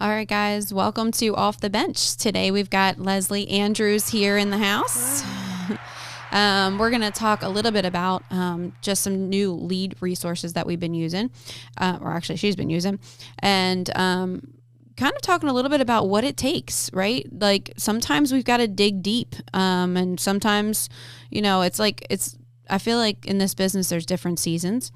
All right, guys, welcome to Off the Bench. Today we've got Leslie Andrews here in the house. We're going to talk a little bit about just some new lead resources that we've been using, or actually she's been using, and kind of talking a little bit about what it takes, right? Like sometimes we've got to dig deep, and sometimes, you know, I feel like in this business there's different seasons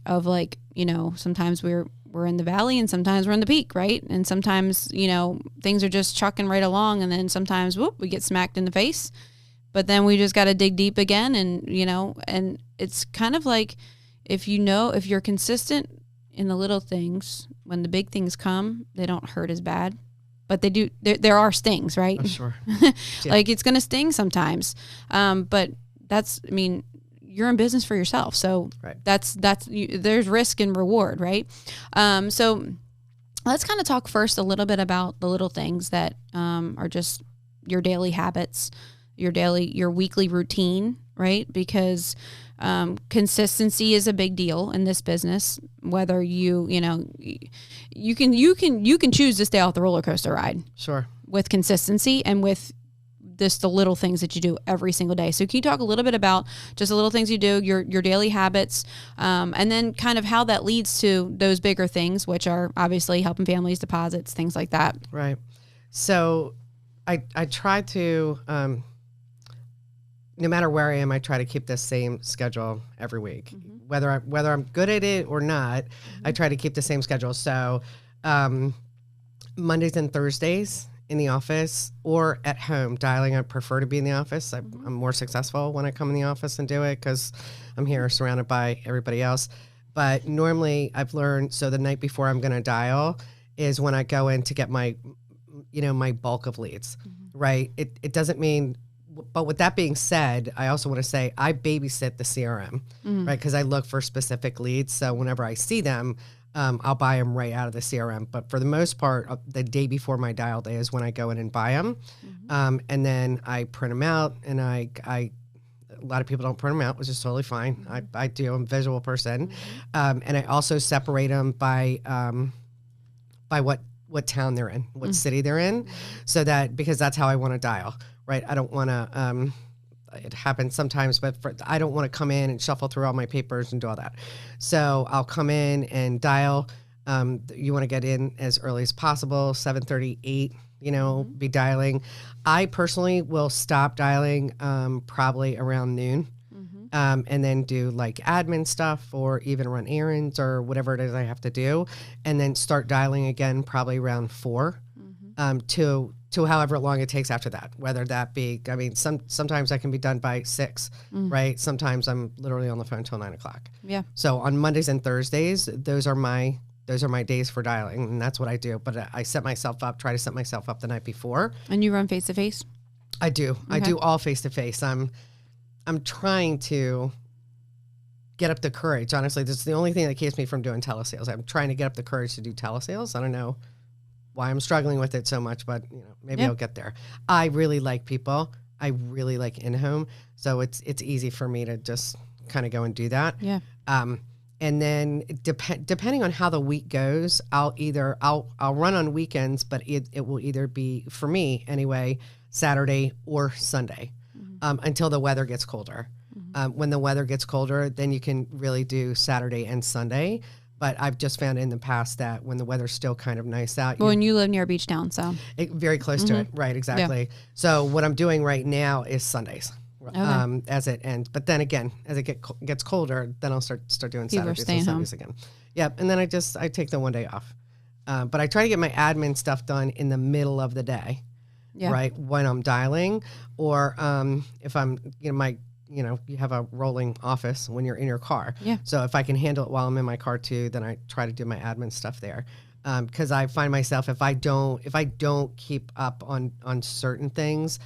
of like, you know, sometimes we're in the valley and sometimes we're in the peak, right? And sometimes, you know, things are just chucking right along, and then sometimes, whoop, we get smacked in the face. But then we just got to dig deep again, and, you know, and it's kind of like if you're consistent in the little things, when the big things come, they don't hurt as bad. But they do, there are stings, right? Oh, sure. Yeah. Like it's going to sting sometimes. But you're in business for yourself. So right. There's risk and reward, right? So let's kind of talk first a little bit about the little things that are just your daily habits, your weekly routine, right? Because consistency is a big deal in this business. Whether you can choose to stay off the roller coaster ride. Sure. With consistency and with just the little things that you do every single day. So can you talk a little bit about just the little things you do, your daily habits, and then kind of how that leads to those bigger things, which are obviously helping families, deposits, things like that. Right. So I try to, no matter where I am, I try to keep the same schedule every week. Mm-hmm. Whether I'm good at it or not, I try to keep the same schedule. So Mondays and Thursdays in the office or at home dialing. I prefer to be in the office. I'm more successful when I come in the office and do it because I'm here surrounded by everybody else. But normally I've learned, so the night before I'm going to dial is when I go in to get my bulk of leads, right? It doesn't mean, but with that being said, I also want to say I babysit the CRM, right? Because I look for specific leads. So whenever I see them, I'll buy them right out of the CRM. But for the most part, the day before my dial day is when I go in and buy them. And then I print them out, and a lot of people don't print them out, which is totally fine. I do. I'm a visual person. And I also separate them by what town they're in, what city they're in, so that, because that's how I want to dial, right? I don't want to, it happens sometimes, but I don't want to come in and shuffle through all my papers and do all that. So I'll come in and dial. You want to get in as early as possible, 7:30, 8, be dialing. I personally will stop dialing probably around noon. And then do like admin stuff or even run errands or whatever it is I have to do. And then start dialing again probably around 4 to however long it takes after that, whether that be, sometimes I can be done by 6, right? Sometimes I'm literally on the phone till 9 o'clock. Yeah. So on Mondays and Thursdays, those are my days for dialing, and that's what I do. But I try to set myself up the night before. And you run face-to-face? I do. Okay. I do all face-to-face. I'm trying to get up the courage. Honestly, this is the only thing that keeps me from doing telesales. I'm trying to get up the courage to do telesales. I don't know why I'm struggling with it so much, but maybe I'll get there. I really like people. I really like in-home. So it's easy for me to just kind of go and do that. Yeah. And then depending on how the week goes, I'll run on weekends, but it will either be, for me anyway, Saturday or Sunday. Until the weather gets colder. When the weather gets colder, then you can really do Saturday and Sunday. But I've just found in the past that when the weather's still kind of nice out. Well, and you live near a beach town, so. Very close to it. Right, exactly. Yeah. So what I'm doing right now is Sundays as it ends. But then again, as it gets colder, then I'll start doing Saturdays and Sundays again. Yep, and then I take the one day off. But I try to get my admin stuff done in the middle of the day. Yeah. Right, when I'm dialing, or if I'm, you have a rolling office when you're in your car. Yeah. So if I can handle it while I'm in my car too, then I try to do my admin stuff there. Because I find myself, if I don't keep up on certain things,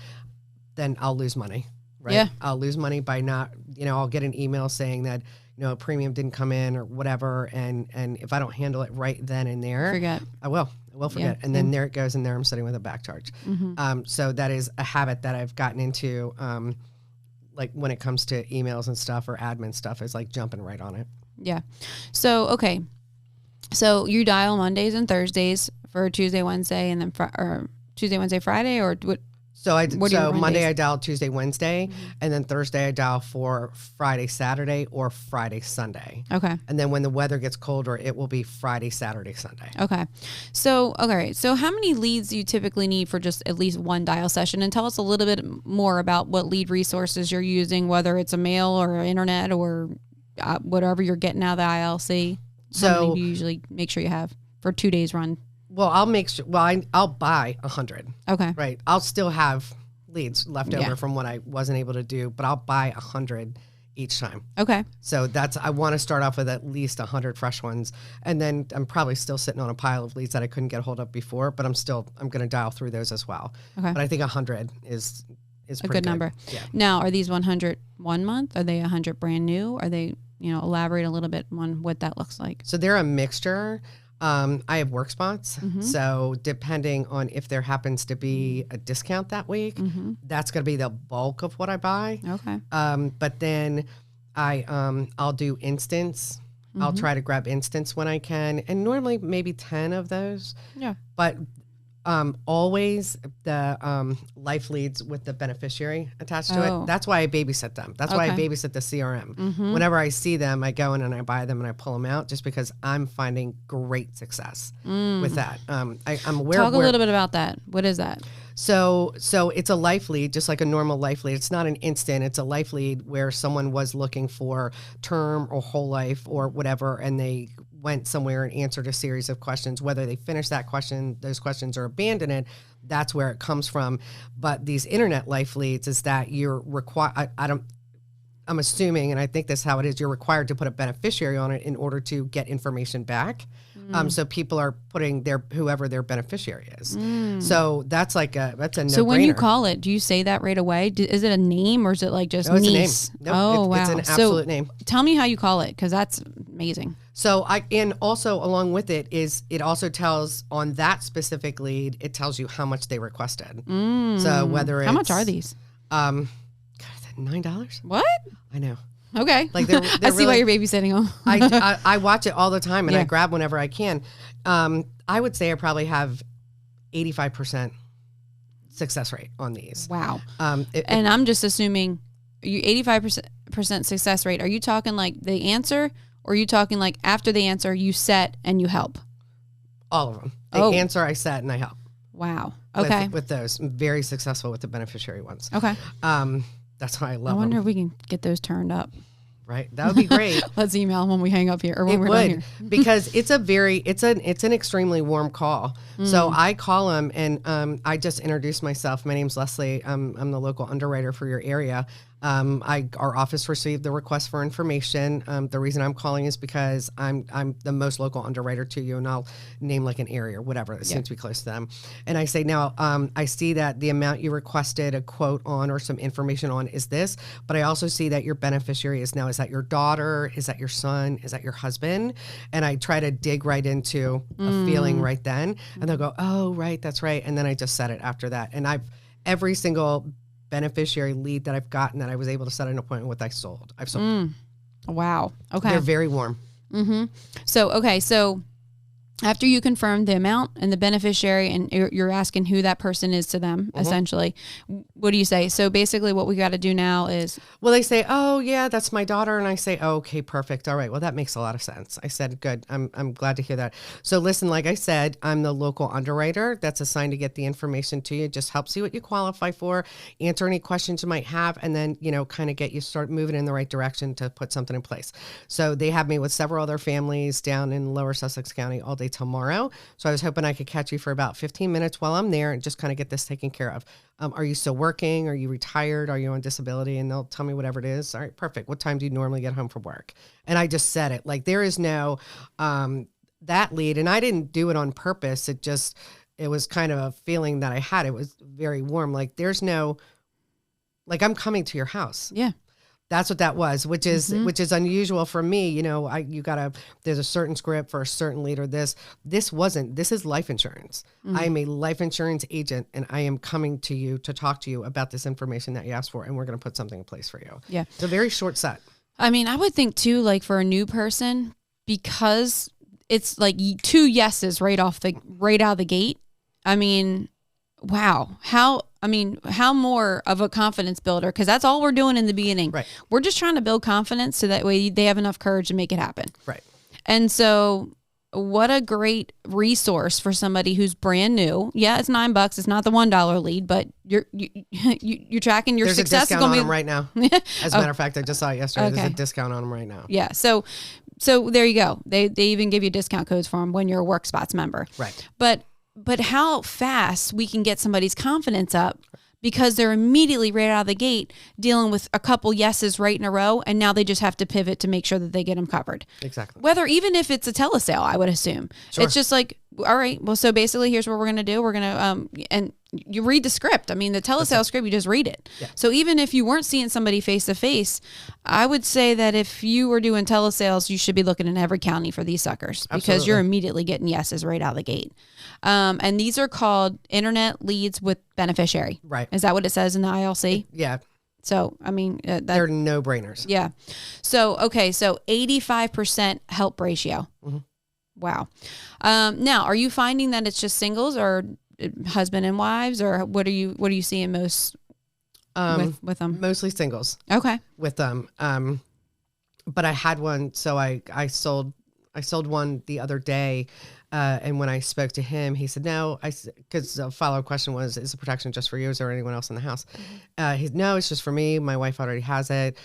then I'll lose money. Right. Yeah. I'll lose money by not, I'll get an email saying that, a premium didn't come in or whatever, and if I don't handle it right then and there, I will forget. And then there it goes, and there I'm sitting with a back charge. So that is a habit that I've gotten into, like when it comes to emails and stuff or admin stuff, is like jumping right on it. Yeah. So, okay. So you dial Mondays and Thursdays for Tuesday, Wednesday, and then or Tuesday, Wednesday, Friday, or what? So So Monday I dial Tuesday, Wednesday, and then Thursday I dial for Friday, Saturday, or Friday, Sunday. Okay. And then when the weather gets colder, it will be Friday, Saturday, Sunday. Okay. So how many leads do you typically need for just at least one dial session? And tell us a little bit more about what lead resources you're using, whether it's a mail or internet or whatever you're getting out of the ILC. How many do you usually make sure you have for 2 days run? Well, I'll make sure. Well, I'll buy 100. Okay. Right. I'll still have leads left over from what I wasn't able to do, but I'll buy 100 each time. Okay. So I want to start off with at least 100 fresh ones. And then I'm probably still sitting on a pile of leads that I couldn't get a hold of before, but I'm going to dial through those as well. Okay. But I think 100 is a good number. Yeah. Now, are these 100 1 month? Are they 100 brand new? Are they, elaborate a little bit on what that looks like? So they're a mixture. I have work spots. So depending on if there happens to be a discount that week, that's going to be the bulk of what I buy. Okay. But then I'll do instance. I'll try to grab instance when I can. And normally maybe 10 of those. Yeah. But always the life leads with the beneficiary attached to it. That's why I babysit them. That's why I babysit the CRM. Whenever I see them, I go in and I buy them and I pull them out just because I'm finding great success with that. I'm aware Talk a little bit about that. What is that? So it's a life lead, just like a normal life lead. It's not an instant. It's a life lead where someone was looking for term or whole life or whatever, and they went somewhere and answered a series of questions. Whether they finish that question, those questions, or abandon it, that's where it comes from. But these internet life leads is that you're required. I'm assuming, and I think that's how it is. You're required to put a beneficiary on it in order to get information back. So people are putting whoever their beneficiary is. So that's a no-brainer. So when you call it, do you say that right away? Is it a name or is it like just no, it's niece? a name. Nope, wow. It's an absolute name. Tell me how you call it, because that's amazing. So and also along with it is it also tells on that specific lead, it tells you how much they requested. So whether it's how much are these? God, is that $9? What? I know. Okay. Like they're I see why you're babysitting them. I watch it all the time and I grab whenever I can. I would say I probably have 85% success rate on these. Wow. And I'm just assuming you 85% success rate. Are you talking like they answer, or are you talking like after they answer you set and you help? All of them. They answer, I set, and I help. Wow. Okay. With those, I'm very successful with the beneficiary ones. Okay. That's why I love them. I wonder if we can get those turned up. Right. That would be great. Let's email them when we hang up here or when we're done here. Because it's an extremely warm call. So I call them and I just introduce myself. My name's Leslie. I'm the local underwriter for your area. Our office received the request for information. The reason I'm calling is because I'm the most local underwriter to you, and I'll name like an area or whatever that seems to be close to them. And I say, now, I see that the amount you requested a quote on or some information on is this, but I also see that your beneficiary is that your daughter? Is that your son? Is that your husband? And I try to dig right into a feeling right then, and they'll go, oh, right, that's right. And then I just set it after that. And every single beneficiary lead that I've gotten that I was able to set an appointment with, I've sold. Wow. Okay. They're very warm. So after you confirm the amount and the beneficiary and you're asking who that person is to them, essentially, what do you say? So basically what we got to do now is... Well, they say, oh, yeah, that's my daughter. And I say, oh, okay, perfect. All right. Well, that makes a lot of sense. I said, good. I'm glad to hear that. So listen, like I said, I'm the local underwriter that's assigned to get the information to you. Just help see what you qualify for, answer any questions you might have, and then, kind of get you start moving in the right direction to put something in place. So they have me with several other families down in Lower Sussex County all day tomorrow. So I was hoping I could catch you for about 15 minutes while I'm there and just kind of get this taken care of. Are you still working? Are you retired? Are you on disability? And they'll tell me whatever it is. All right, perfect. What time do you normally get home from work? And I just said it. Like there is no that lead. And I didn't do it on purpose. It was kind of a feeling that I had. It was very warm. Like there's no, like I'm coming to your house. Yeah. That's what that was, which is unusual for me. There's a certain script for a certain leader. This is life insurance. I am a life insurance agent and I am coming to you to talk to you about this information that you asked for. And we're going to put something in place for you. Yeah. It's a very short set. I mean, I would think too, like for a new person, because it's like 2 yeses right out of the gate. I mean, wow. How more of a confidence builder? Because that's all we're doing in the beginning. Right. We're just trying to build confidence so that way they have enough courage to make it happen. Right. And so what a great resource for somebody who's brand new. Yeah, it's $9. It's not the $1 lead, but you're tracking your There's success. There's a discount on them right now. As a matter of fact, I just saw it yesterday. Okay. There's a discount on them right now. Yeah. So there you go. They even give you discount codes for them when you're a WorkSpots member. Right. But how fast we can get somebody's confidence up because they're immediately right out of the gate dealing with a couple yeses right in a row, and now they just have to pivot to make sure that they get them covered. Exactly. Even if it's a telesale, I would assume. Sure. It's just like, all right, well, so basically here's what we're going to do. We're going to, and you read the script. I mean, the telesale script, you just read it. Yeah. So even if you weren't seeing somebody face to face, I would say that if you were doing telesales, you should be looking in every county for these suckers because you're immediately getting yeses right out of the gate. And these are called internet leads with beneficiary. Right. Is that what it says in the ILC? Yeah. So, I mean, they're no brainers. Yeah. So, okay. So 85% help ratio. Mm-hmm. Wow. Now, are you finding that it's just singles or husband and wives, or what are you seeing most with them? Mostly singles. Okay. With them. But I had one. So I sold one the other day. And when I spoke to him, he said, no, because the follow-up question was, is the protection just for you? Is there anyone else in the house? No, it's just for me. My wife already has it.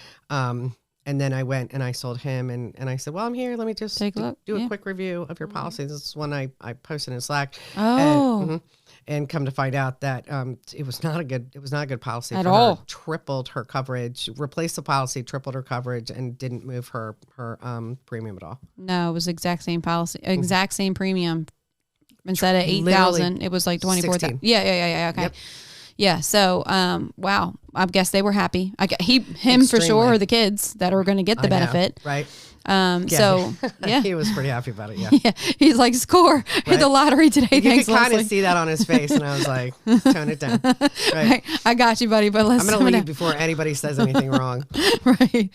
And then I went and I sold him and I said, well, I'm here. Let me just do a quick review of your policy. This is one I posted in Slack. Oh. And come to find out that it was not a good policy at all. Her. Tripled her coverage, replaced the policy, tripled her coverage, and didn't move her premium at all. No, it was exact same policy, exact same premium. Instead of 8,000, it was like 24,000. Yeah. Okay. Yep. Yeah. So, wow. I guess they were happy. Him Extremely. For sure, or the kids that are going to get the benefit. Right. So yeah, he was pretty happy about it. Yeah. Yeah. He's like, score, hit the lottery today. You could kind of see that on his face. And I was like, tone it down. Right. I got you, buddy, but I'm going to leave before anybody says anything wrong. Right.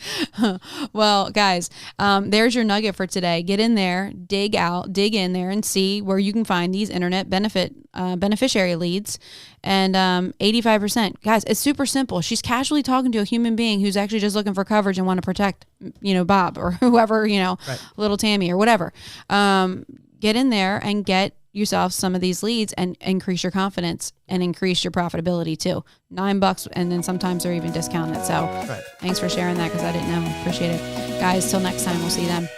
Well, guys, there's your nugget for today. Get in there, dig in there and see where you can find these internet beneficiary leads. And 85%. Guys, it's super simple. She's casually talking to a human being who's actually just looking for coverage and want to protect, Bob or whoever, right. Little Tammy or whatever. Get in there and get yourself some of these leads and increase your confidence and increase your profitability too. $9, and then sometimes they're even discounted. So right. Thanks for sharing that because I didn't know. Appreciate it. Guys, till next time, we'll see you then.